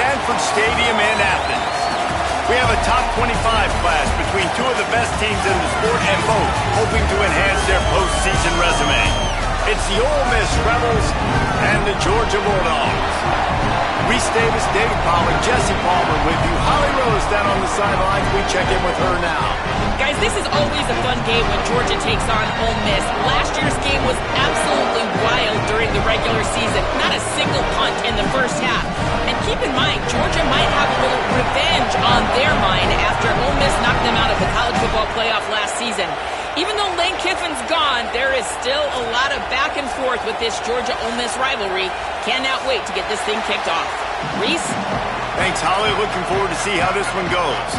Sanford Stadium in Athens. We have a top 25 class between two of the best teams in the sport and both hoping to enhance their postseason resume. It's the Ole Miss Rebels and the Georgia Bulldogs. Reese Davis, David Pollard, Jesse Palmer with you. Holly Rose down on the sidelines. We check in with her now. Guys, this is always a fun game when Georgia takes on Ole Miss. Last year's game was absolutely wild during the regular season. Not a single punt in the first half. And keep in mind, Georgia might have a little revenge on their mind after Ole Miss knocked them out of the college football playoff last season. Even though Lane Kiffin's gone, there is still a lot of back and forth with this Georgia-Ole Miss rivalry. Cannot wait to get this thing kicked off. Reese? Thanks, Holly. Looking forward to see how this one goes.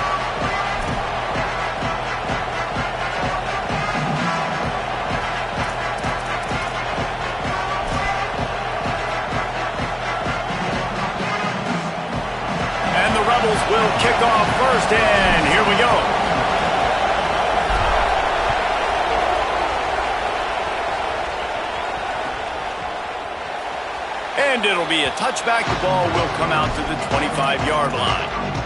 And the Rebels will kick off first, and here we go. And it'll be a touchback. The ball will come out to the 25-yard line.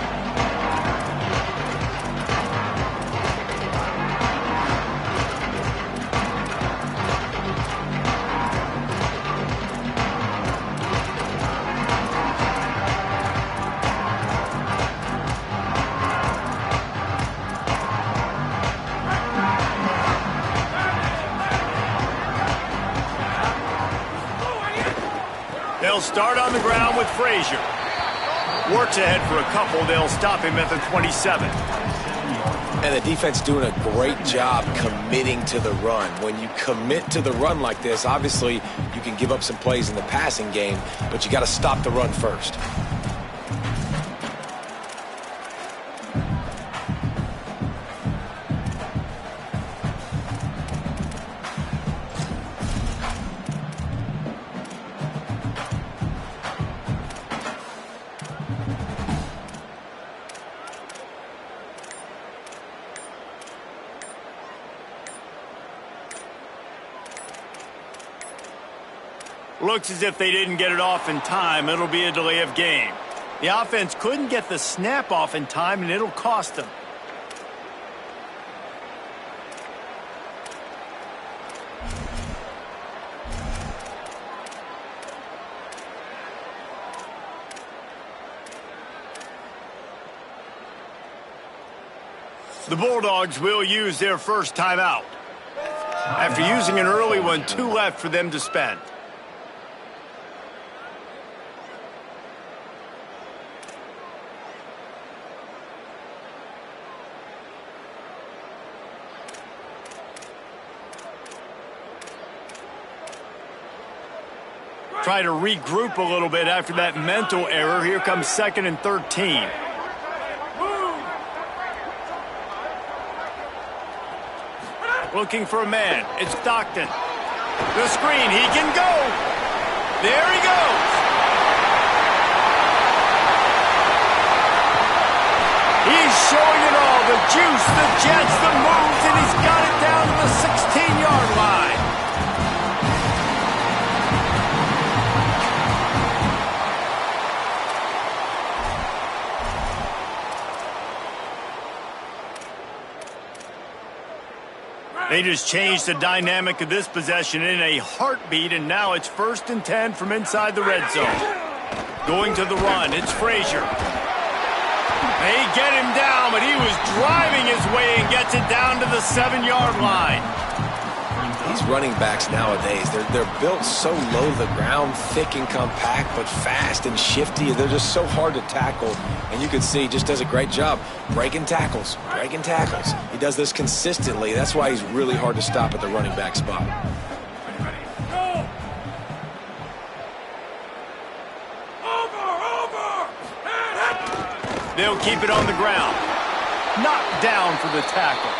They'll start on the ground with Frazier. Works ahead for a couple. They'll stop him at the 27. And the defense doing a great job committing to the run. When you commit to the run like this, obviously you can give up some plays in the passing game, but you got to stop the run first. Looks as if they didn't get it off in time. It'll be a delay of game. The offense couldn't get the snap off in time, and it'll cost them. The Bulldogs will use their first timeout. After using an early one, 2 left for them to spend. Try to regroup a little bit after that mental error. Here comes 2nd and 13. Looking for a man. It's Stockton. The screen. He can go. There he goes. He's showing it all. The juice, the jets, the moves, and he's got it down to the 16-yard line. They just changed the dynamic of this possession in a heartbeat, and now it's 1st and 10 from inside the red zone. Going to the run, it's Frazier. They get him down, but he was driving his way and gets it down to the 7-yard line. These running backs nowadays, they're built so low to the ground, thick and compact, but fast and shifty. They're just so hard to tackle. And you can see he just does a great job breaking tackles, breaking tackles. He does this consistently. That's why he's really hard to stop at the running back spot. They'll keep it on the ground. Knocked down for the tackle.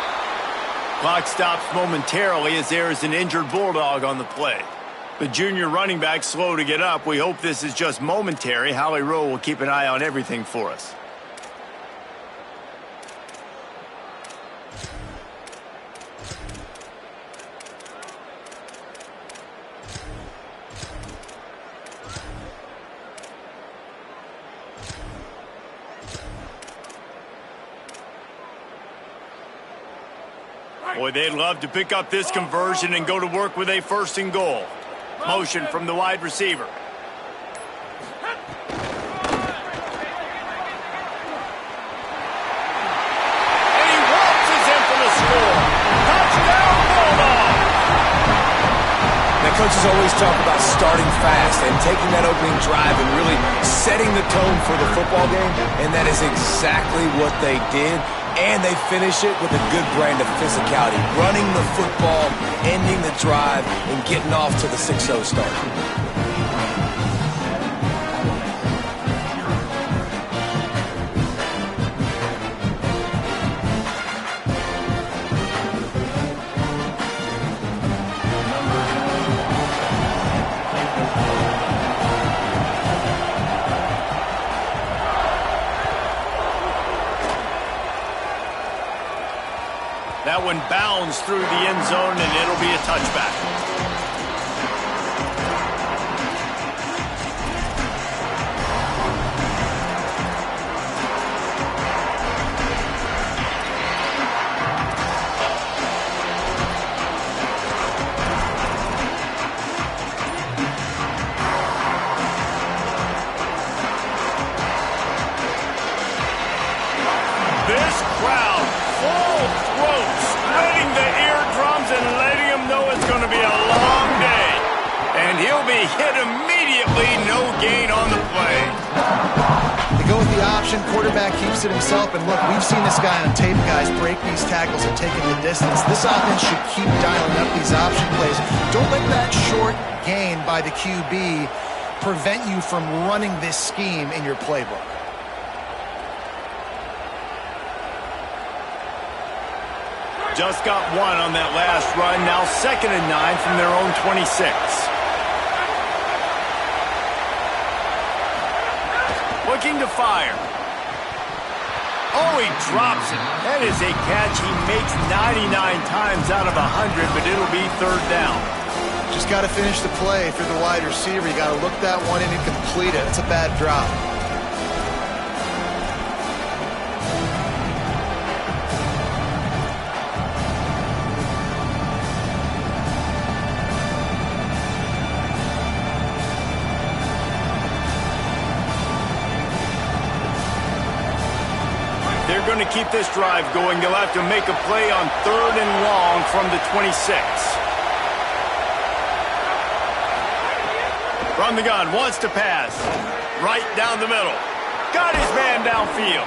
Clock stops momentarily as there is an injured Bulldog on the play. The junior running back slow to get up. We hope this is just momentary. Holly Rowe will keep an eye on everything for us. Boy, they'd love to pick up this conversion and go to work with a 1st and goal. Motion from the wide receiver. And he waltzes in for the score. Touchdown, Bulldogs! Now, coaches always talk about starting fast and taking that opening drive and really setting the tone for the football game, and that is exactly what they did. And they finish it with a good brand of physicality, running the football, ending the drive, and getting off to the 6-0 start. That one bounds through the end zone, and it'll be a touchback. This crowd, full throat, spreading the eardrums and letting him know it's going to be a long day. And he'll be hit immediately, no gain on the play. They go with the option, quarterback keeps it himself, and look, we've seen this guy on tape, guys, break these tackles and take it the distance. This offense should keep dialing up these option plays. Don't let that short gain by the QB prevent you from running this scheme in your playbook. Just got one on that last run. Now 2nd and 9 from their own 26. Looking to fire. Oh, he drops it. That is a catch he makes 99 times out of 100, but it'll be 3rd down. Just got to finish the play for the wide receiver. You got to look that one in and complete it. It's a bad drop. They're going to keep this drive going. They'll have to make a play on 3rd and long from the 26. From the gun, wants to pass. Right down the middle. Got his man downfield.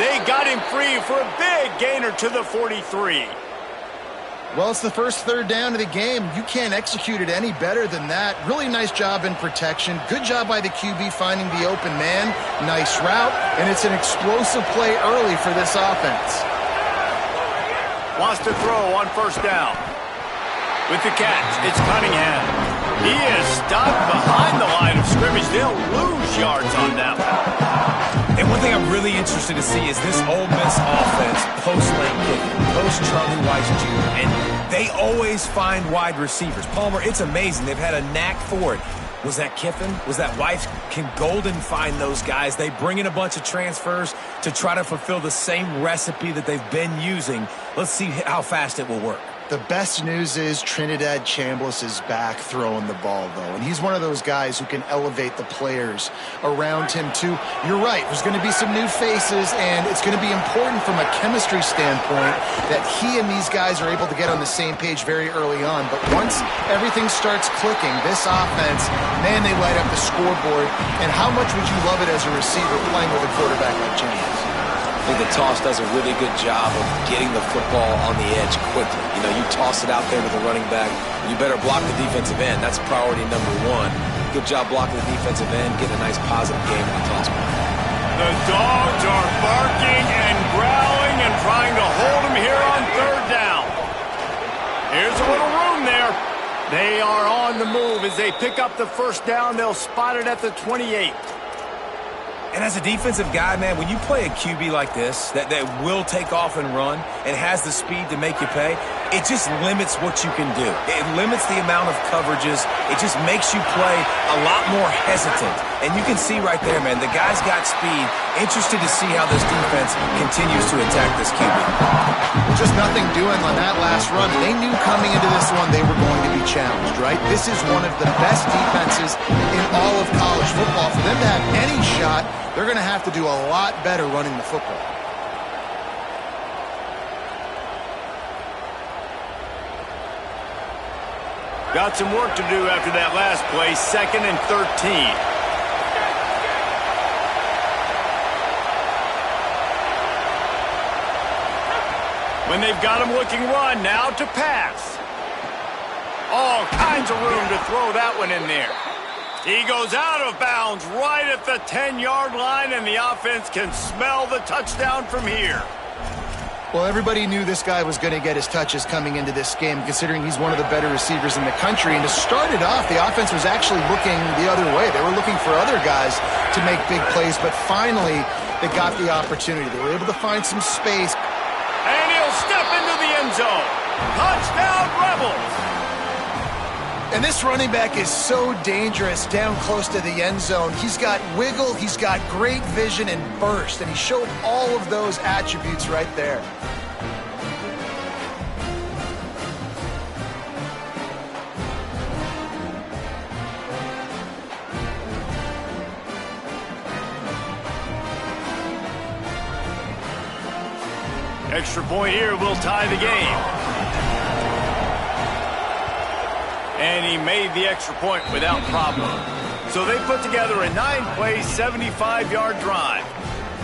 They got him free for a big gainer to the 43. Well, it's the first 3rd down of the game. You can't execute it any better than that. Really nice job in protection. Good job by the QB finding the open man. Nice route, and it's an explosive play early for this offense. Wants to throw on 1st down. With the catch, it's Cunningham. He is stopped behind the line of scrimmage. They'll lose yards on that one. And one thing I'm really interested to see is this Ole Miss offense post-Lane Kiffin, post-Charlie Weiss Jr., and they always find wide receivers. Palmer, it's amazing. They've had a knack for it. Was that Kiffin? Was that Weiss? Can Golden find those guys? They bring in a bunch of transfers to try to fulfill the same recipe that they've been using. Let's see how fast it will work. The best news is Trinidad Chambliss is back throwing the ball, though. And he's one of those guys who can elevate the players around him, too. You're right. There's going to be some new faces, and it's going to be important from a chemistry standpoint that he and these guys are able to get on the same page very early on. But once everything starts clicking, this offense, man, they light up the scoreboard. And how much would you love it as a receiver playing with a quarterback like Chambliss? I think the toss does a really good job of getting the football on the edge quickly. You know, you toss it out there to the running back, you better block the defensive end. That's priority number one. Good job blocking the defensive end, getting a nice positive game in the toss ball. The dogs are barking and growling and trying to hold him here on 3rd down. Here's a little room there. They are on the move as they pick up the 1st down. They'll spot it at the 28. And as a defensive guy, man, when you play a QB like this that will take off and run and has the speed to make you pay, it just limits what you can do. It limits the amount of coverages. It just makes you play a lot more hesitant. And you can see right there, man, the guy's got speed. Interested to see how this defense continues to attack this QB. Well, just nothing doing on that last run. They knew coming into this one they were going to be challenged, right? This is one of the best defenses in all of college football. For them to have any shot, they're going to have to do a lot better running the football. Got some work to do after that last play, 2nd and 13. When they've got him looking run, now to pass. All kinds of room to throw that one in there. He goes out of bounds right at the 10-yard line, and the offense can smell the touchdown from here. Well, everybody knew this guy was going to get his touches coming into this game, considering he's one of the better receivers in the country. And to start it off, the offense was actually looking the other way. They were looking for other guys to make big plays, but finally they got the opportunity. They were able to find some space. And he'll step into the end zone. Touchdown, Rebels! And this running back is so dangerous down close to the end zone. He's got wiggle, he's got great vision and burst, and he showed all of those attributes right there. Extra point here will tie the game. And he made the extra point without problem. So they put together a 9-play, 75-yard drive.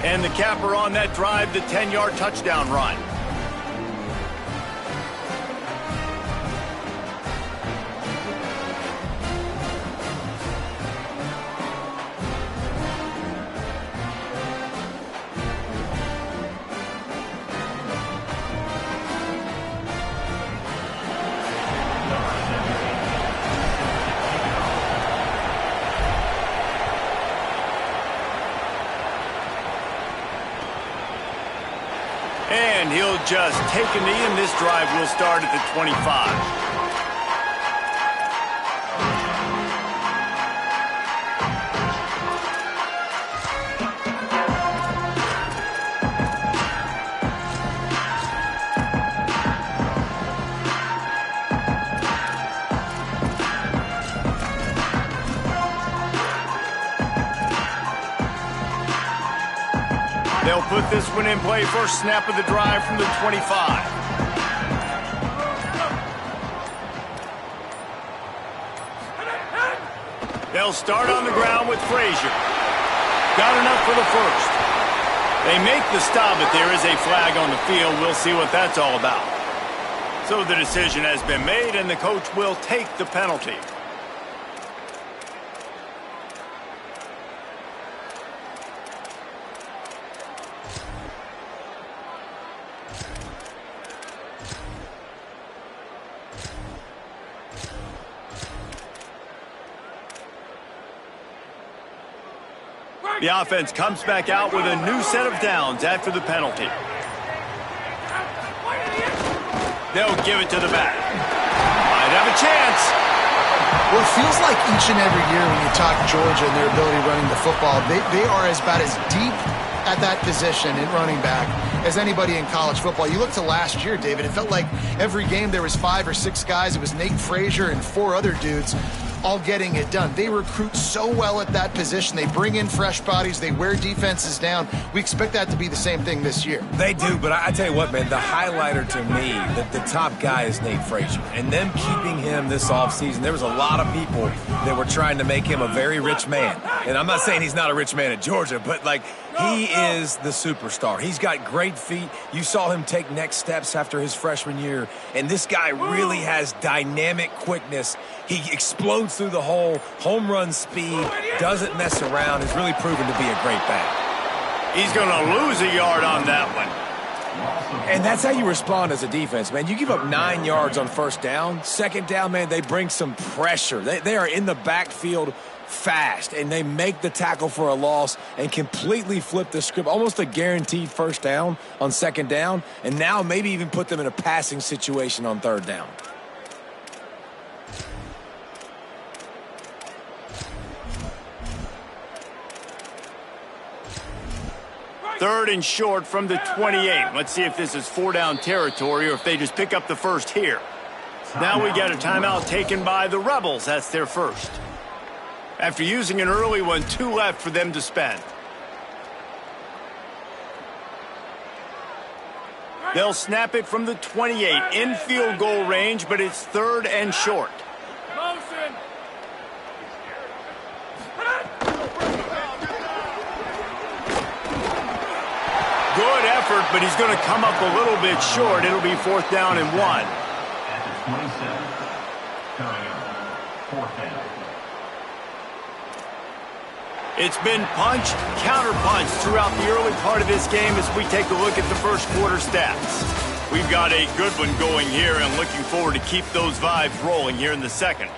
And the capper on that drive, the 10-yard touchdown run. And he'll just take a knee, and this drive will start at the 25. They'll put this one in play, first snap of the drive from the 25. They'll start on the ground with Frazier. Got enough for the first. They make the stop, but there is a flag on the field. We'll see what that's all about. So the decision has been made, and the coach will take the penalty. The offense comes back out with a new set of downs after the penalty. They'll give it to the back. Might have a chance. Well, it feels like each and every year when you talk Georgia and their ability running the football, they are about as deep at that position in running back as anybody in college football. You look to last year, David, it felt like every game there was 5 or 6 guys. It was Nate Frazier and 4 other dudes all getting it done. They recruit so well at that position. They bring in fresh bodies. They wear defenses down. We expect that to be the same thing this year. They do, but I tell you what, man, the highlighter to me, the top guy is Nate Frazier. And them keeping him this offseason, there was a lot of people that were trying to make him a very rich man. And I'm not saying he's not a rich man at Georgia, but, like, he is the superstar. He's got great feet. You saw him take next steps after his freshman year. And this guy really has dynamic quickness. He explodes through the hole, home run speed, doesn't mess around, has really proven to be a great back. He's going to lose a yard on that one. And that's how you respond as a defense, man. You give up 9 yards on first down. Second down, man, they bring some pressure. They are in the backfield fast, and they make the tackle for a loss and completely flip the script, almost a guaranteed first down on second down, and now maybe even put them in a passing situation on third down. Third and short from the 28. Let's see if this is four-down territory or if they just pick up the first here. Now we got a timeout taken by the Rebels. That's their first. After using an early one, 2 left for them to spend. They'll snap it from the 28 in field goal range, but it's third and short. Good effort, but he's going to come up a little bit short. It'll be fourth down and 1. 27. Fourth down. It's been punch, counter-punch throughout the early part of this game as we take a look at the first quarter stats. We've got a good one going here and looking forward to keep those vibes rolling here in the second.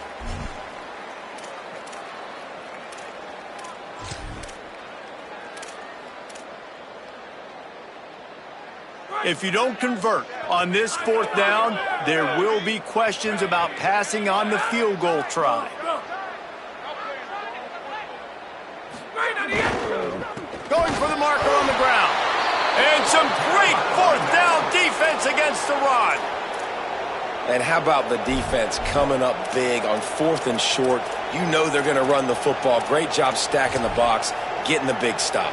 If you don't convert on this fourth down, there will be questions about passing on the field goal try. Going for the marker on the ground. And some great fourth down defense against the run. And how about the defense coming up big on fourth and short? You know they're going to run the football. Great job stacking the box, getting the big stop.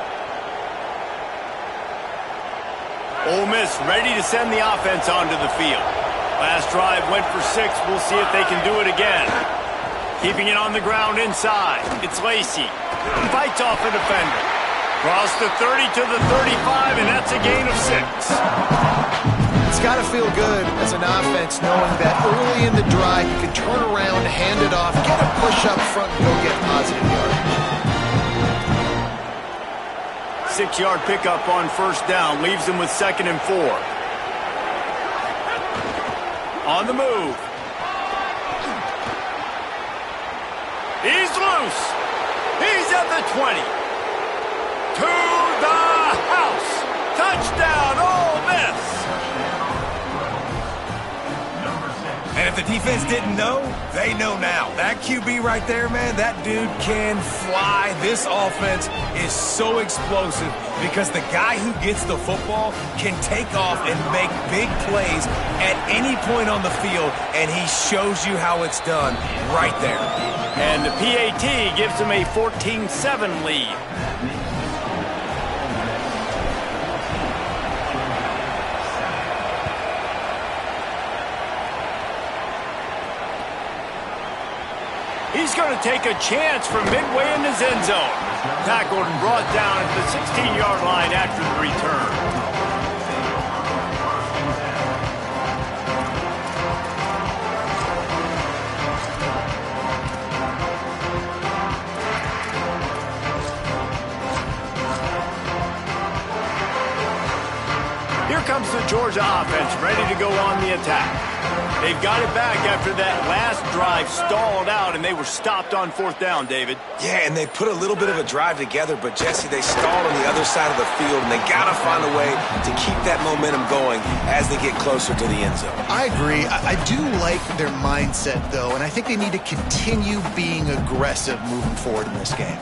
Ole Miss ready to send the offense onto the field. Last drive went for 6. We'll see if they can do it again. Keeping it on the ground inside. It's Lacey. Fights off a defender. Cross the 30 to the 35, and that's a gain of 6. It's got to feel good as an offense knowing that early in the drive you can turn around, hand it off, get a push up front, and go get positive yardage. 6-yard pickup on first down leaves them with 2nd and 4. On the move. He's loose. He's at the 20. To the house. Touchdown, Ole Miss. And if the defense didn't know, they know now. That QB right there, man, that dude can fly. This offense is so explosive because the guy who gets the football can take off and make big plays at any point on the field, and he shows you how it's done right there. And the PAT gives him a 14-7 lead. He's going to take a chance from midway in his end zone. Tackled and brought down at the 16-yard line after the return. Here comes the Georgia offense ready to go on the attack. They've got it back after that last drive stalled out, and they were stopped on fourth down, David. Yeah, and they put a little bit of a drive together, but, Jesse, they stalled on the other side of the field, and they got to find a way to keep that momentum going as they get closer to the end zone. I agree. I do like their mindset, though, and I think they need to continue being aggressive moving forward in this game.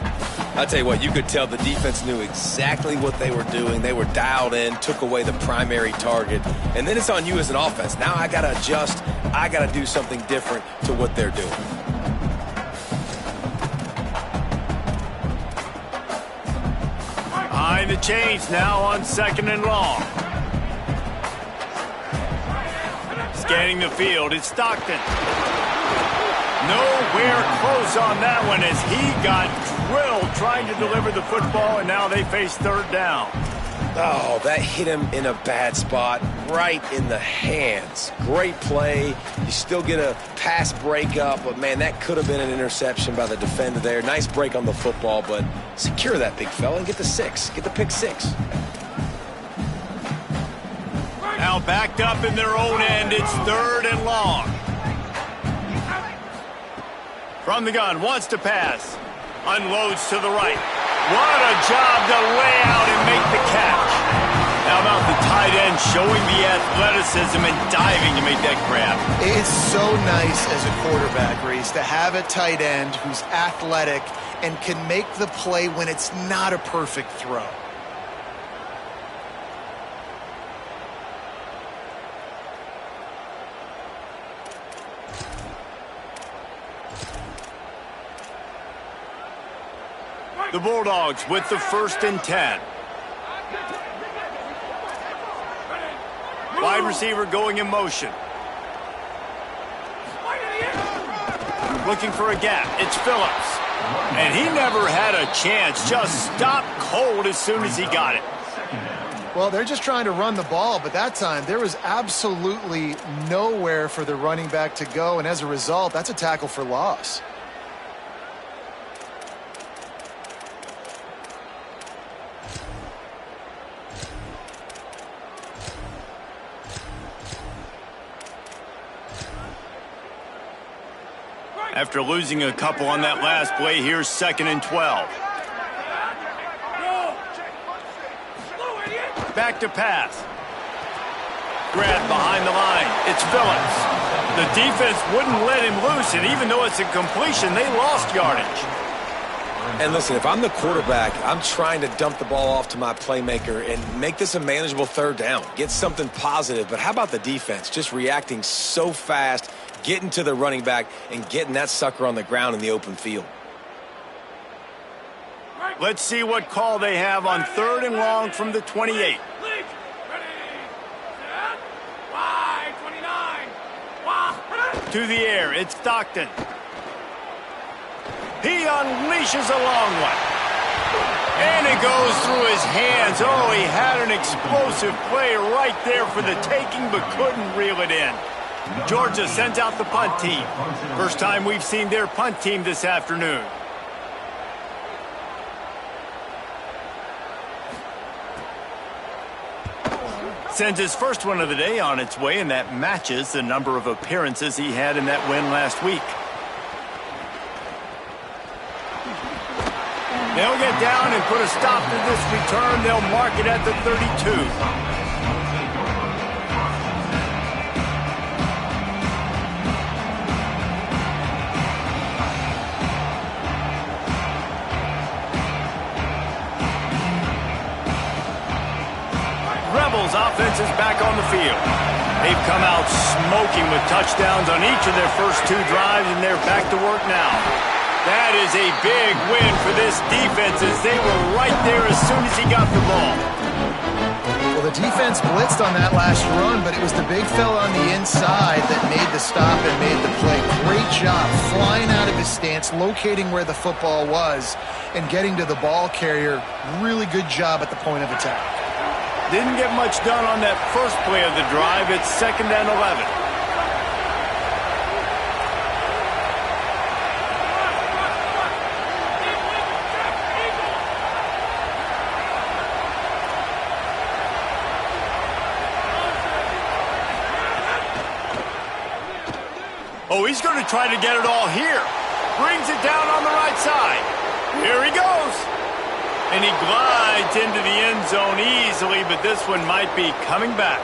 I'll tell you what, you could tell the defense knew exactly what they were doing. They were dialed in, took away the primary target, and then it's on you as an offense. Now I got to adjust. I got to do something different to what they're doing. Behind the chains now on 2nd and long. Scanning the field, it's Stockton. Nowhere close on that one as he got drilled trying to deliver the football, and now they face third down. Oh, that hit him in a bad spot, right in the hands. Great play. You still get a pass breakup, but, man, that could have been an interception by the defender there. Nice break on the football, but secure that big fella and get the 6. Get the pick 6. Now backed up in their own end, it's third and long. From the gun, wants to pass. Unloads to the right. What a job to lay out and make the catch. How about the tight end showing the athleticism and diving to make that grab? It's so nice as a quarterback, Reese, to have a tight end who's athletic and can make the play when it's not a perfect throw. The Bulldogs with the 1st and 10. Wide receiver going in motion. Looking for a gap. It's Phillips. And he never had a chance. Just stopped cold as soon as he got it. Well, they're just trying to run the ball, but that time there was absolutely nowhere for the running back to go, and as a result, that's a tackle for loss. After losing a couple on that last play, here's 2nd and 12. Back to pass. Grab behind the line. It's Phillips. The defense wouldn't let him loose, and even though it's a completion, they lost yardage. And listen, if I'm the quarterback, I'm trying to dump the ball off to my playmaker and make this a manageable 3rd down. Get something positive. But how about the defense? Just reacting so fast, getting to the running back, and getting that sucker on the ground in the open field. Let's see what call they have on 3rd and long from the 28. To the air, it's Stockton. He unleashes a long one. And it goes through his hands. Oh, he had an explosive play right there for the taking, but couldn't reel it in. Georgia sends out the punt team. First time we've seen their punt team this afternoon. Sends his first one of the day on its way, and that matches the number of appearances he had in that win last week. They'll get down and put a stop to this return. They'll mark it at the 32. Rebels offense is back on the field. They've come out smoking with touchdowns on each of their first 2 drives, and they're back to work now. That is a big win for this defense, as they were right there as soon as he got the ball. Well, the defense blitzed on that last run, but it was the big fella on the inside that made the stop and made the play. Great job flying out of his stance, locating where the football was, and getting to the ball carrier. Really good job at the point of attack. Didn't get much done on that first play of the drive. It's 2nd and 11. Oh, he's going to try to get it all here. Brings it down on the right side. Here he goes. And he glides into the end zone easily, but this one might be coming back.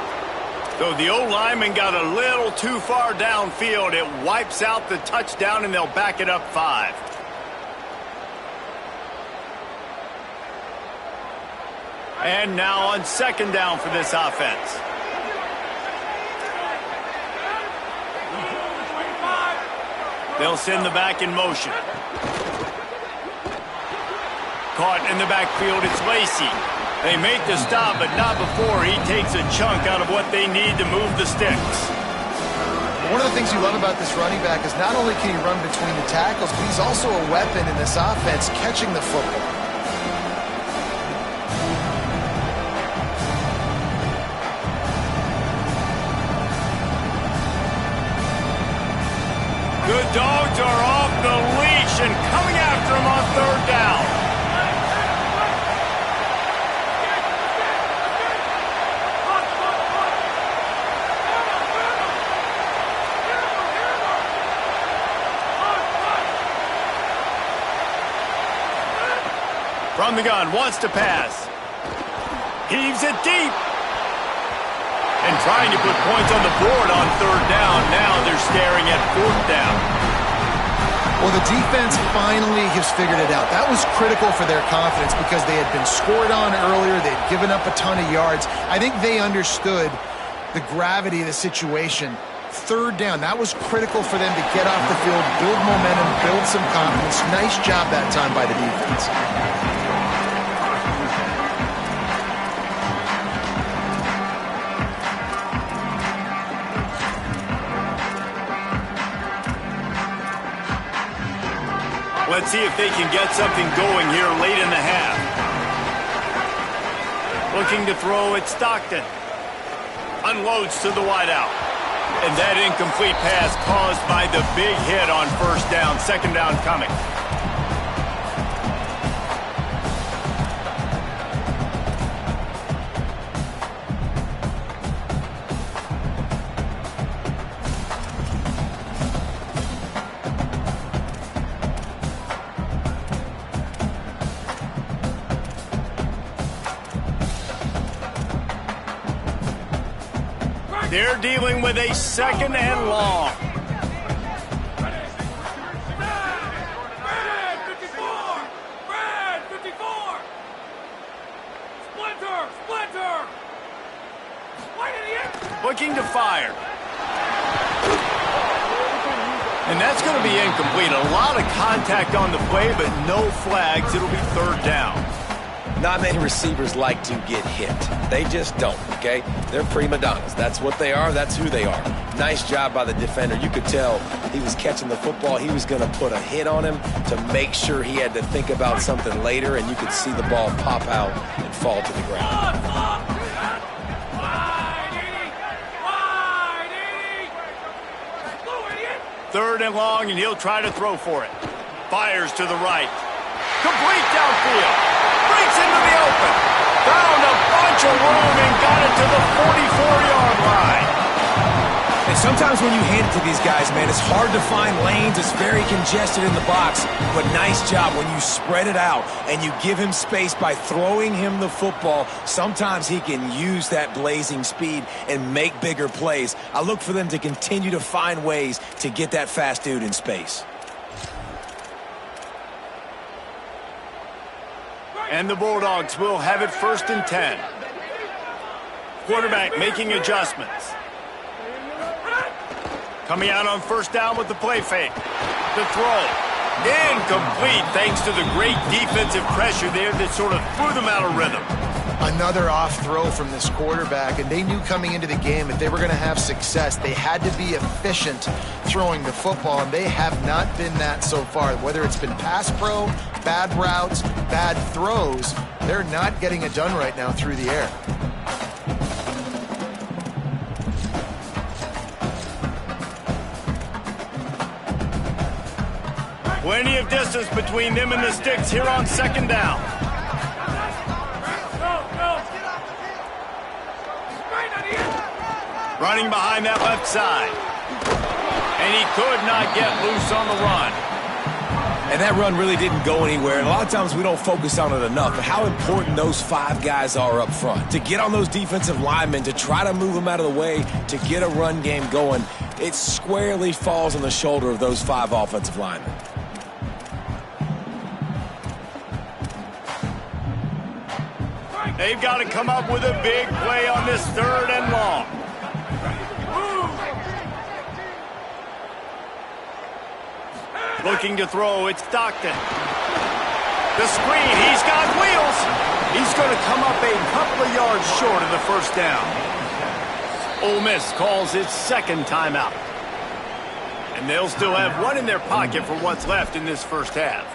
Though the old lineman got a little too far downfield, it wipes out the touchdown, and they'll back it up 5. And now on 2nd down for this offense. They'll send the back in motion. Caught in the backfield, it's Lacy. They make the stop, but not before he takes a chunk out of what they need to move the sticks. One of the things you love about this running back is not only can he run between the tackles, but he's also a weapon in this offense, catching the football. The Dogs are off the leash and coming after him on 3rd down. From the gun, wants to pass. Heaves it deep. And trying to put points on the board on third down. Now they're staring at fourth down. Well, the defense finally has figured it out. That was critical for their confidence because they had been scored on earlier. They had given up a ton of yards. I think they understood the gravity of the situation. Third down, that was critical for them to get off the field, build momentum, build some confidence. Nice job that time by the defense. Let's see if they can get something going here late in the half. Looking to throw at Stockton. Unloads to the wideout. And that incomplete pass caused by the big hit on first down. Second down coming. They're dealing with a second and long. Brad, 54! Splinter! Looking to fire. And that's going to be incomplete. A lot of contact on the play, but no flags. It'll be third down. Not many receivers like to get hit. They just don't, okay? They're prima donnas. That's what they are. That's who they are. Nice job by the defender. You could tell he was catching the football. He was going to put a hit on him to make sure he had to think about something later, and you could see the ball pop out and fall to the ground. Third and long, and he'll try to throw for it. Fires to the right. Complete downfield. Breaks into the open. Found a bunch of room and got it to the 44-yard line. And sometimes when you hand it to these guys, man, it's hard to find lanes. It's very congested in the box. But nice job when you spread it out and you give him space by throwing him the football. Sometimes he can use that blazing speed and make bigger plays. I look for them to continue to find ways to get that fast dude in space. And the Bulldogs will have it 1st and 10. Quarterback making adjustments. Coming out on first down with the play fake. The throw. Incomplete thanks to the great defensive pressure there that sort of threw them out of rhythm. Another off throw from this quarterback, and they knew coming into the game if they were going to have success, they had to be efficient throwing the football, and they have not been that so far. Whether it's been pass pro, bad routes, bad throws, they're not getting it done right now through the air. Plenty of distance between them and the sticks here on second down. Running behind that left side. And he could not get loose on the run. And that run really didn't go anywhere. And a lot of times we don't focus on it enough. But how important those 5 guys are up front. To get on those defensive linemen, to try to move them out of the way, to get a run game going, it squarely falls on the shoulder of those 5 offensive linemen. They've got to come up with a big play on this third and long. Looking to throw, it's Stockton. The screen, he's got wheels. He's going to come up a couple of yards short of the first down. Ole Miss calls its second timeout. And they'll still have one in their pocket for what's left in this first half.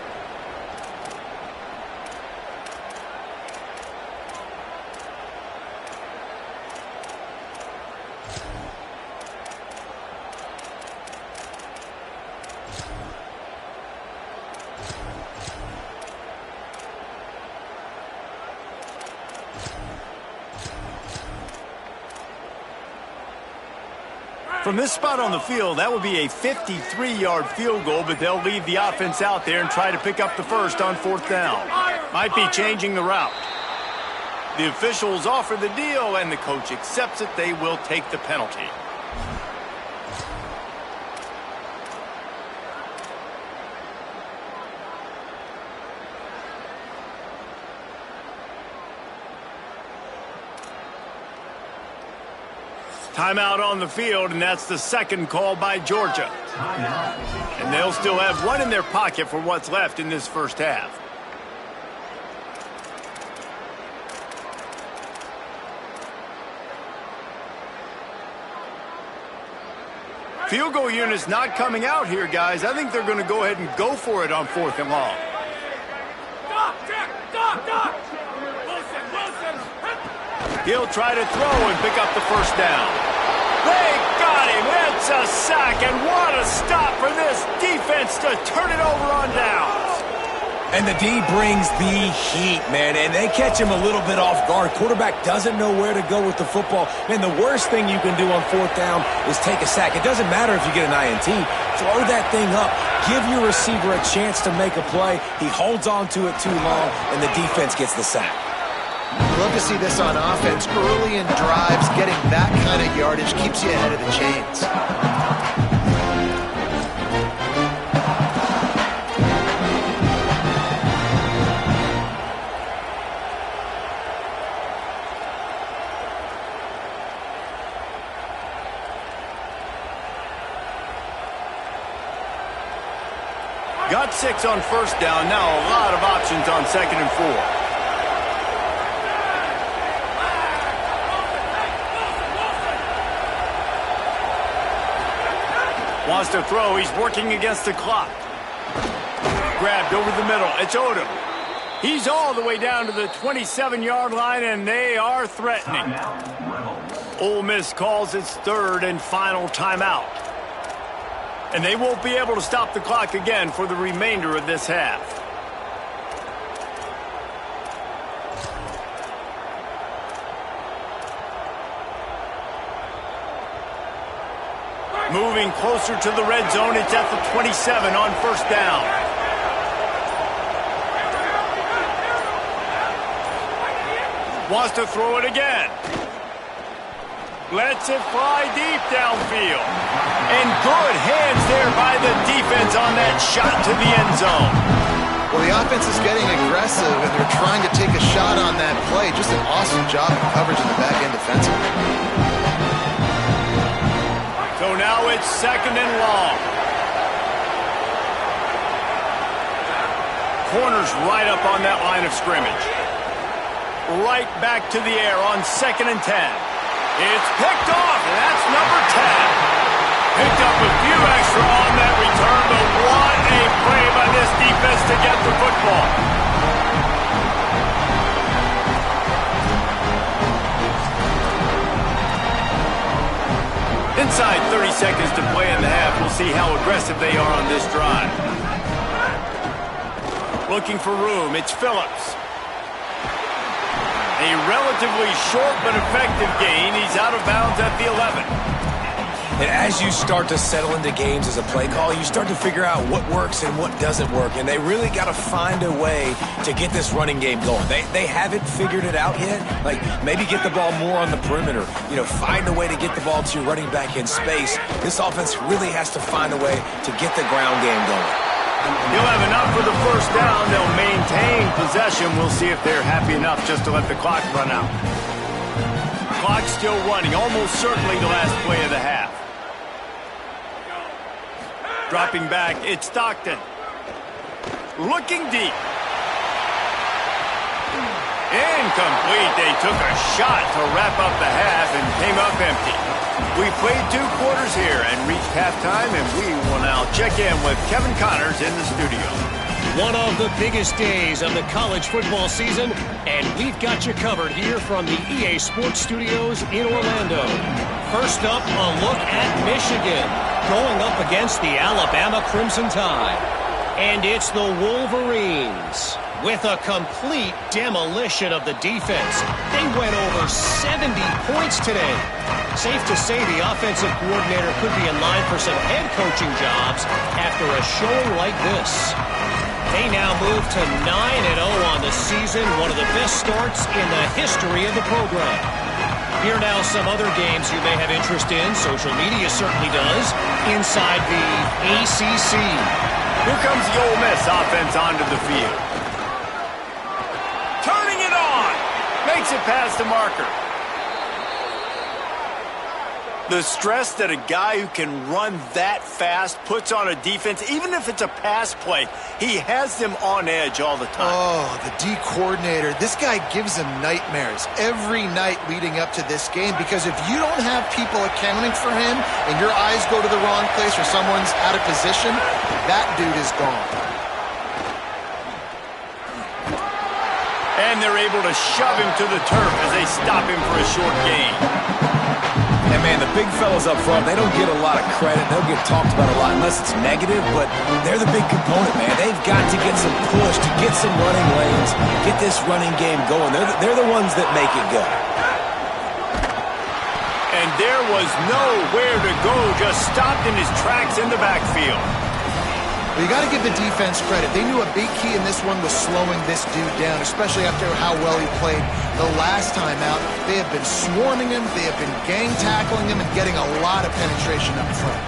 From this spot on the field, that would be a 53-yard field goal, but they'll leave the offense out there and try to pick up the first on 4th down. Might be changing the route. The officials offer the deal, and the coach accepts it. They will take the penalty. Timeout on the field, and that's the second call by Georgia. And they'll still have one in their pocket for what's left in this first half. Field goal unit's not coming out here, guys. I think they're going to go ahead and go for it on 4th and long. He'll try to throw and pick up the first down. They got him. It's a sack, and what a stop for this defense to turn it over on downs. And the D brings the heat, man, and they catch him a little bit off guard. Quarterback doesn't know where to go with the football. Man, the worst thing you can do on 4th down is take a sack. It doesn't matter if you get an INT. Throw that thing up. Give your receiver a chance to make a play. He holds on to it too long, and the defense gets the sack. Love to see this on offense. Early in drives, getting that kind of yardage keeps you ahead of the chains. Got 6 on 1st down. Now a lot of options on 2nd and 4. Wants to throw. He's working against the clock. Grabbed over the middle. It's Odom. He's all the way down to the 27-yard line, and they are threatening. Ole Miss calls its 3rd and final timeout. And they won't be able to stop the clock again for the remainder of this half. Moving closer to the red zone, it's at the 27 on 1st down. Wants to throw it again. Lets it fly deep downfield. And good hands there by the defense on that shot to the end zone. Well, the offense is getting aggressive, and they're trying to take a shot on that play. Just an awesome job of coverage in the back end defensively. So now it's 2nd and long. Corner's right up on that line of scrimmage. Right back to the air on 2nd and 10. It's picked off, and that's number 10. Picked up a few extra on that return, but what a play by this defense to get the football. Inside 30 seconds to play in the half. We'll see how aggressive they are on this drive. Looking for room. It's Phillips. A relatively short but effective gain. He's out of bounds at the 11. And as you start to settle into games as a play call, you start to figure out what works and what doesn't work. And they really got to find a way to get this running game going. They haven't figured it out yet. Like, maybe get the ball more on the perimeter. You know, find a way to get the ball to your running back in space. This offense really has to find a way to get the ground game going. He'll have enough for the first down. They'll maintain possession. We'll see if they're happy enough just to let the clock run out. Clock's still running. Almost certainly the last play of the half. Dropping back, it's Stockton. Looking deep. Incomplete. They took a shot to wrap up the half and came up empty. We played 2 quarters here and reached halftime, and we will now check in with Kevin Connors in the studio. One of the biggest days of the college football season, and we've got you covered here from the EA Sports Studios in Orlando. First up, a look at Michigan going up against the Alabama Crimson Tide. And it's the Wolverines with a complete demolition of the defense. They went over 70 points today. Safe to say the offensive coordinator could be in line for some head coaching jobs after a showing like this. They now move to 9-0 on the season, one of the best starts in the history of the program. Here now some other games you may have interest in, social media certainly does, inside the ACC. Here comes the Ole Miss offense onto the field. Turning it on! Makes it past the marker. The stress that a guy who can run that fast puts on a defense, even if it's a pass play, he has them on edge all the time. Oh, the D coordinator. This guy gives them nightmares every night leading up to this game, because if you don't have people accounting for him and your eyes go to the wrong place or someone's out of position, that dude is gone. And they're able to shove him to the turf as they stop him for a short gain. And, man, the big fellas up front, they don't get a lot of credit. They'll get talked about a lot unless it's negative, but they're the big component, man. They've got to get some push, to get some running lanes, get this running game going. They're the ones that make it go. And there was nowhere to go, just stopped in his tracks in the backfield. Well, you got to give the defense credit. They knew a big key in this one was slowing this dude down, especially after how well he played the last time out. They have been swarming him, they have been gang tackling him, and getting a lot of penetration up front.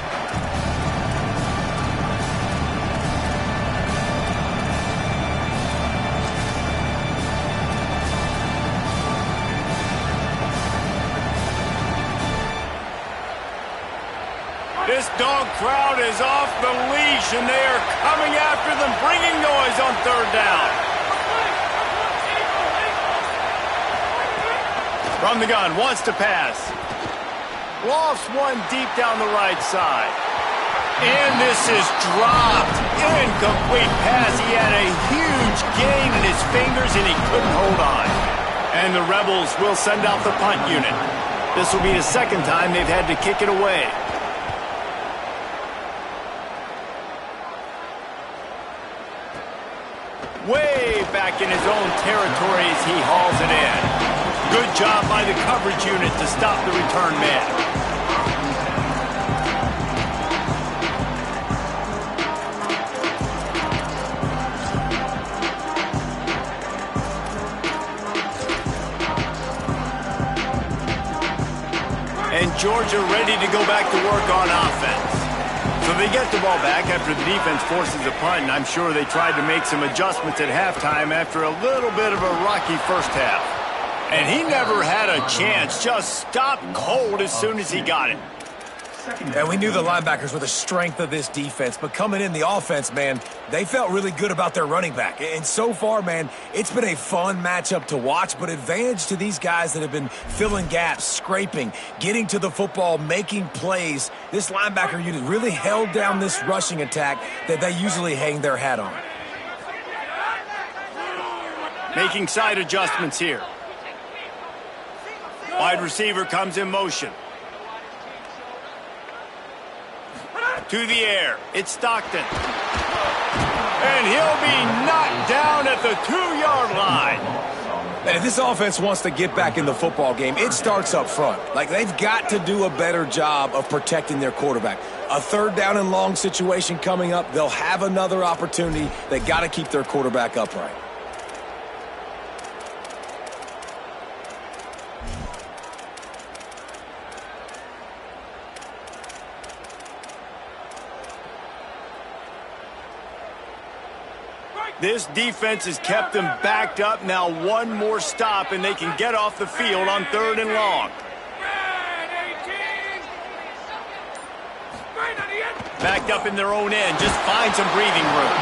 This dog crowd is off the leash, and they are coming after them, bringing noise on third down. From the gun, wants to pass. Lofts one deep down the right side. And this is dropped. Incomplete pass. He had a huge gain in his fingers, and he couldn't hold on. And the Rebels will send out the punt unit. This will be the second time they've had to kick it away. Way back in his own territory as he hauls it in. Good job by the coverage unit to stop the return man. And Georgia ready to go back to work on offense. So they get the ball back after the defense forces a punt, and I'm sure they tried to make some adjustments at halftime after a little bit of a rocky first half. And he never had a chance, just stopped cold as soon as he got it. And we knew the linebackers were the strength of this defense, but coming in the offense, man, they felt really good about their running back. And so far, man, it's been a fun matchup to watch, but advantage to these guys that have been filling gaps, scraping, getting to the football, making plays. This linebacker unit really held down this rushing attack that they usually hang their hat on. Making side adjustments here. Wide receiver comes in motion. To the air. It's Stockton. And he'll be knocked down at the 2-yard line. And if this offense wants to get back in the football game, it starts up front. Like, they've got to do a better job of protecting their quarterback. A third down and long situation coming up. They'll have another opportunity. They got to keep their quarterback upright. This defense has kept them backed up. Now one more stop, and they can get off the field on third and long. Backed up in their own end, just find some breathing room.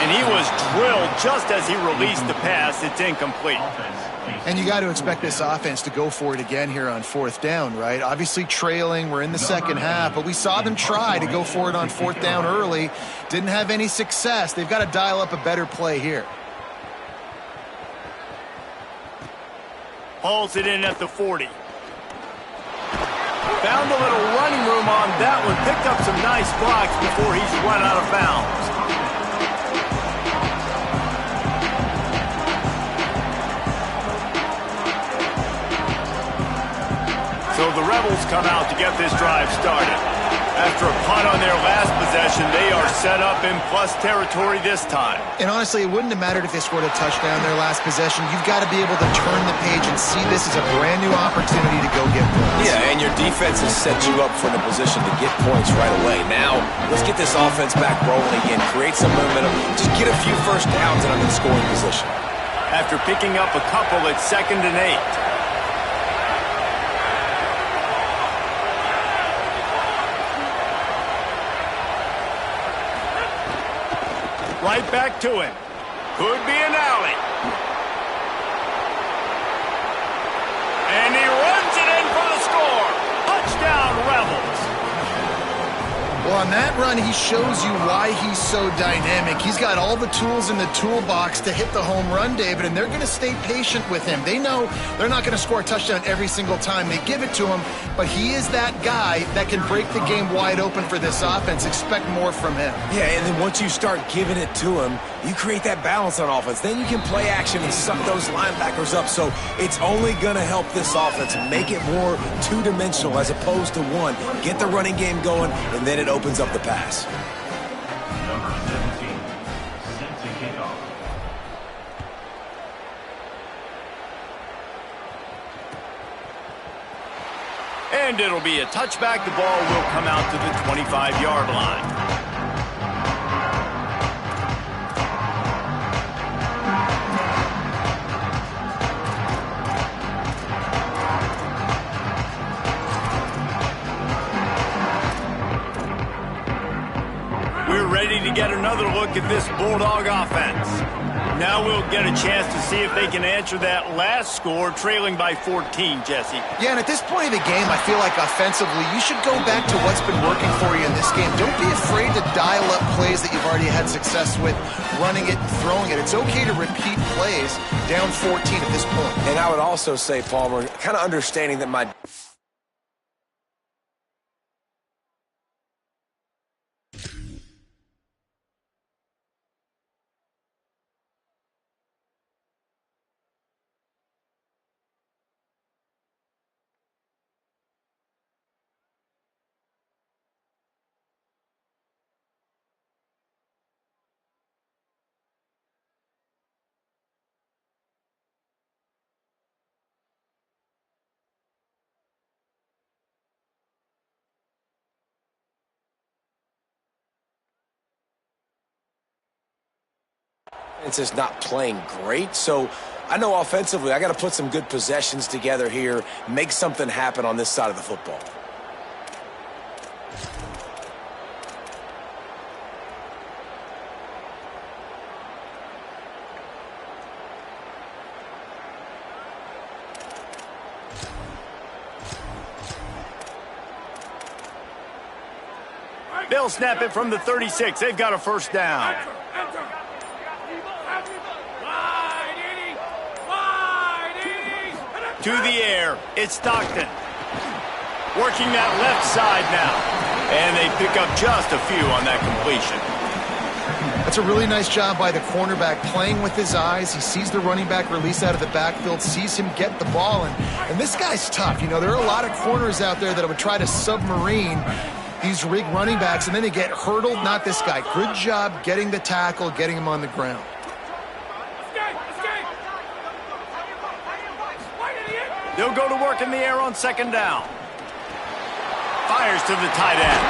And he was drilled just as he released the pass. It's incomplete. And you got to expect this offense to go for it again here on fourth down, right? Obviously trailing, we're in the second half, but we saw them try to go for it on fourth down early. Didn't have any success. They've got to dial up a better play here. Hauls it in at the 40. Found a little running room on that one. Picked up some nice blocks before he's run out of bounds. So the Rebels come out to get this drive started. After a punt on their last possession, they are set up in plus territory this time. And honestly, it wouldn't have mattered if they scored a touchdown their last possession. You've got to be able to turn the page and see this as a brand new opportunity to go get points. Yeah, and your defense has set you up for the position to get points right away. Now, let's get this offense back rolling again, create some momentum, just get a few first downs and I'm in scoring position. After picking up a couple, it's 2nd and 8. Right back to him. Could be an alley. And he runs it in for the score. Touchdown, Rebels. Well, on that run, he shows you why he's so dynamic. He's got all the tools in the toolbox to hit the home run, David, and they're going to stay patient with him. They know they're not going to score a touchdown every single time they give it to him, but he is that guy that can break the game wide open for this offense. Expect more from him. Yeah, and then once you start giving it to him, you create that balance on offense. Then you can play action and suck those linebackers up. So it's only going to help this offense make it more two-dimensional as opposed to one. Get the running game going, and then it opens up the pass. Number 17, set to kick off. And it'll be a touchback. The ball will come out to the 25-yard line. We're ready to get another look at this Bulldog offense. Now we'll get a chance to see if they can answer that last score, trailing by 14, Jesse. Yeah, and at this point of the game, I feel like offensively, you should go back to what's been working for you in this game. Don't be afraid to dial up plays that you've already had success with, running it and throwing it. It's okay to repeat plays down 14 at this point. And I would also say, Palmer, kind of understanding that my... It's just not playing great, so I know offensively I got to put some good possessions together here, make something happen on this side of the football. They'll snap it from the 36. They've got a first down. To the air, it's Stockton. Working that left side now. And they pick up just a few on that completion. That's a really nice job by the cornerback, playing with his eyes. He sees the running back release out of the backfield, sees him get the ball, and this guy's tough. You know, there are a lot of corners out there that would try to submarine these rig running backs, and then they get hurdled. Not this guy. Good job getting the tackle, getting him on the ground. They'll go to work in the air on second down. Fires to the tight end.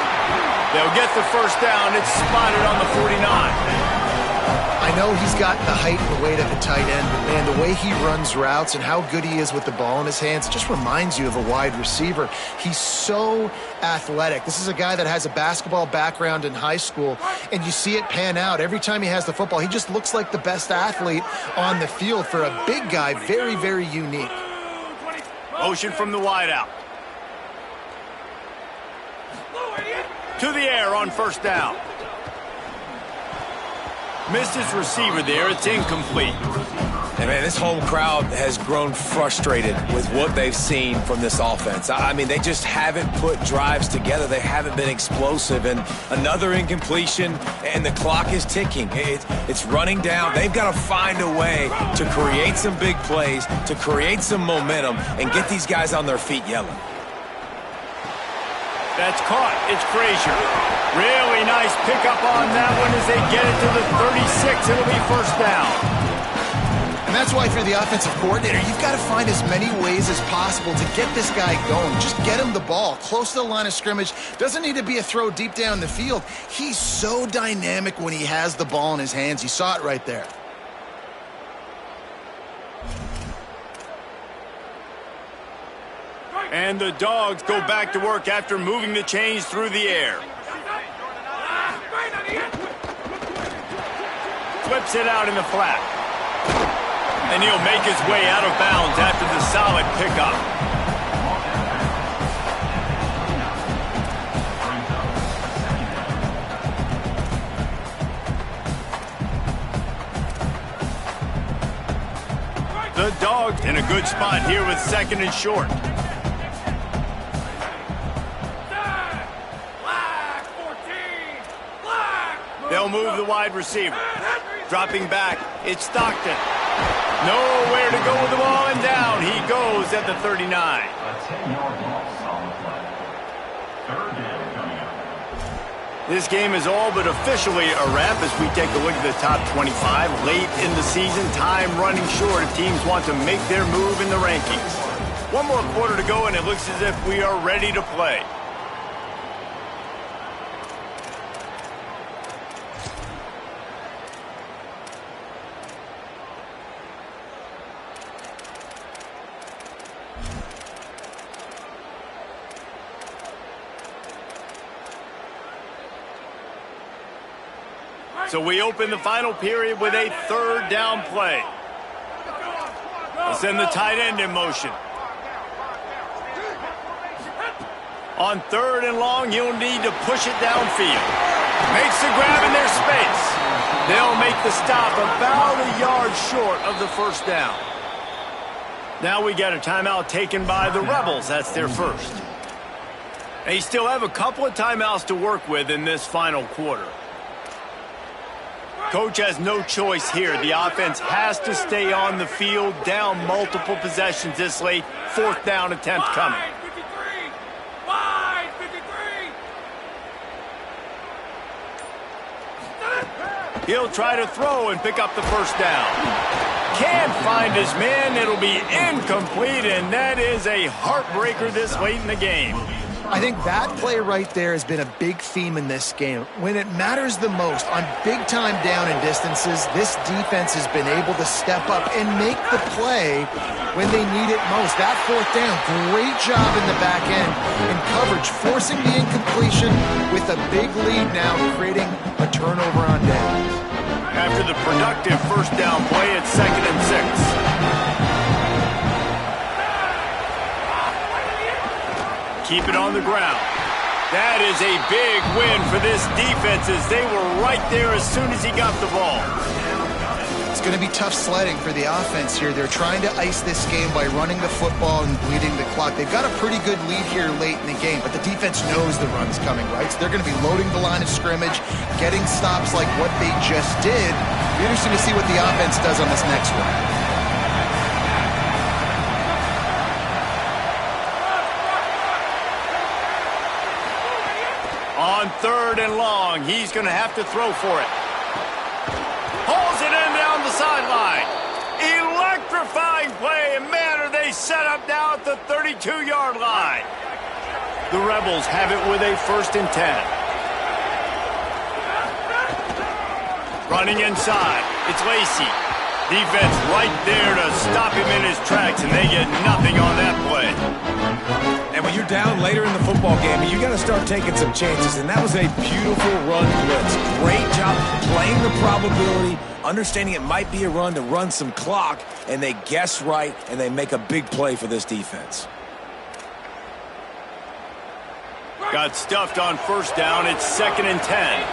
They'll get the first down. It's spotted on the 49. I know he's got the height and the weight of a tight end, but man, the way he runs routes and how good he is with the ball in his hands just reminds you of a wide receiver. He's so athletic. This is a guy that has a basketball background in high school, and you see it pan out. Every time he has the football, he just looks like the best athlete on the field. For a big guy, very, very unique. Motion from the wideout. To the air on first down. Missed his receiver there. It's incomplete. And man, this home crowd has grown frustrated with what they've seen from this offense. I mean, they just haven't put drives together. They haven't been explosive. And another incompletion, and the clock is ticking. It's running down. They've got to find a way to create some big plays, to create some momentum, and get these guys on their feet yelling. That's caught. It's Frazier. Really nice pickup on that one as they get it to the 36. It'll be first down. And that's why if you're the offensive coordinator, you've got to find as many ways as possible to get this guy going. Just get him the ball close to the line of scrimmage. Doesn't need to be a throw deep down the field. He's so dynamic when he has the ball in his hands. You saw it right there. And the Dogs go back to work after moving the chains through the air. Flips it out in the flat. And he'll make his way out of bounds after the solid pickup. The Dogs in a good spot here with second and short. They'll move the wide receiver. Dropping back, it's Stockton. Nowhere to go with the ball, and down he goes at the 39. A 10-yard loss on the play. Third down coming up. This game is all but officially a wrap as we take a look at the top 25. Late in the season, time running short if teams want to make their move in the rankings. One more quarter to go, and it looks as if we are ready to play. So we open the final period with a third down play. We'll send the tight end in motion. On third and long, you'll need to push it downfield. Makes the grab in their space. They'll make the stop about a yard short of the first down. Now we got a timeout taken by the Rebels. That's their first. They still have a couple of timeouts to work with in this final quarter. Coach has no choice here. The offense has to stay on the field, down multiple possessions this late. Fourth down attempt coming. He'll try to throw and pick up the first down. Can't find his man. It'll be incomplete, and that is a heartbreaker this late in the game. I think that play right there has been a big theme in this game. When it matters the most, on big-time down and distances, this defense has been able to step up and make the play when they need it most. That fourth down, great job in the back end in coverage, forcing the incompletion with a big lead now, creating a turnover on downs. After the productive first down play, it's 2nd and 6. Keep it on the ground. That is a big win for this defense as they were right there as soon as he got the ball. It's going to be tough sledding for the offense here. They're trying to ice this game by running the football and bleeding the clock. They've got a pretty good lead here late in the game, but the defense knows the run's coming, right? So they're going to be loading the line of scrimmage, getting stops like what they just did. It'll be interesting to see what the offense does on this next one. On third and long, he's going to have to throw for it. Pulls it in down the sideline. Electrifying play, and man, are they set up now at the 32-yard line. The Rebels have it with a 1st and 10. Running inside, it's Lacy. Defense right there to stop him in his tracks, and they get nothing on that play. And when you're down later in the football game, you got to start taking some chances, and that was a beautiful run blitz. Great job playing the probability, understanding it might be a run to run some clock, and they guess right, and they make a big play for this defense. Got stuffed on first down. It's 2nd and 10.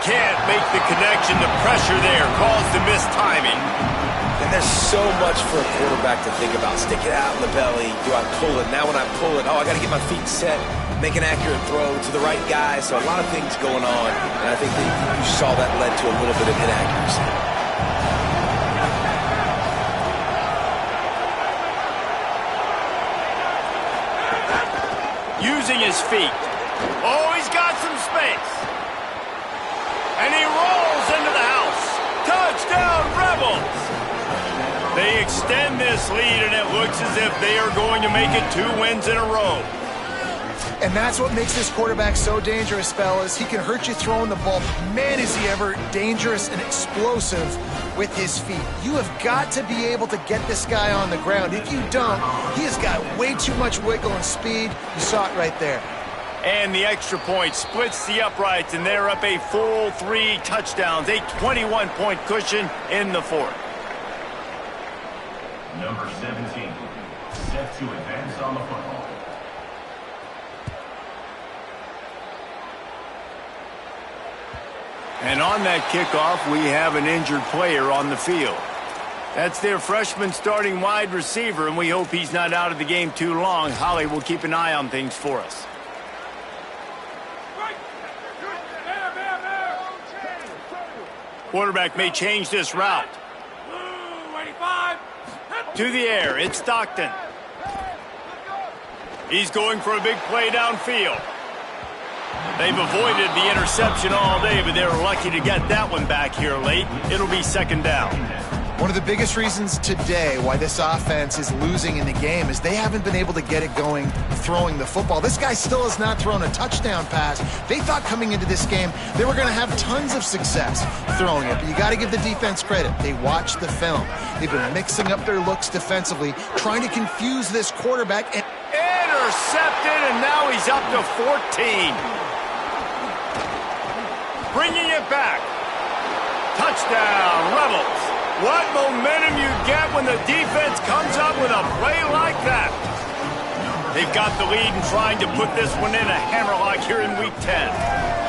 Can't make the connection. The pressure there caused the missed timing. And there's so much for a quarterback to think about. Stick it out in the belly. Do I pull it? Now when I pull it, I got to get my feet set, make an accurate throw to the right guy. So a lot of things going on. And I think that you saw that led to a little bit of inaccuracy. using his feet. Oh, he's got some space. And he rolls into the house. Touchdown, Rebels! They extend this lead, and it looks as if they are going to make it 2 wins in a row. And that's what makes this quarterback so dangerous, fellas. He can hurt you throwing the ball. Man, is he ever dangerous and explosive with his feet. You have got to be able to get this guy on the ground. If you don't, he has got way too much wiggle and speed. You saw it right there. And the extra point splits the uprights, and they're up a full 3 touchdowns, a 21-point cushion in the fourth. Number 17, set to advance on the football. And on that kickoff, we have an injured player on the field. That's their freshman starting wide receiver, and we hope he's not out of the game too long. Holly will keep an eye on things for us. Quarterback may change this route. To the air, it's Stockton. He's going for a big play downfield. They've avoided the interception all day, but they were lucky to get that one back here late. It'll be second down. One of the biggest reasons today why this offense is losing in the game is they haven't been able to get it going throwing the football. This guy still has not thrown a touchdown pass. They thought coming into this game they were going to have tons of success throwing it, but you got to give the defense credit. They watched the film. They've been mixing up their looks defensively, trying to confuse this quarterback. And intercepted, and now he's up to 14. Bringing it back. Touchdown, Rebels. What momentum you get when the defense comes up with a play like that. They've got the lead and trying to put this one in a hammerlock here in Week 10.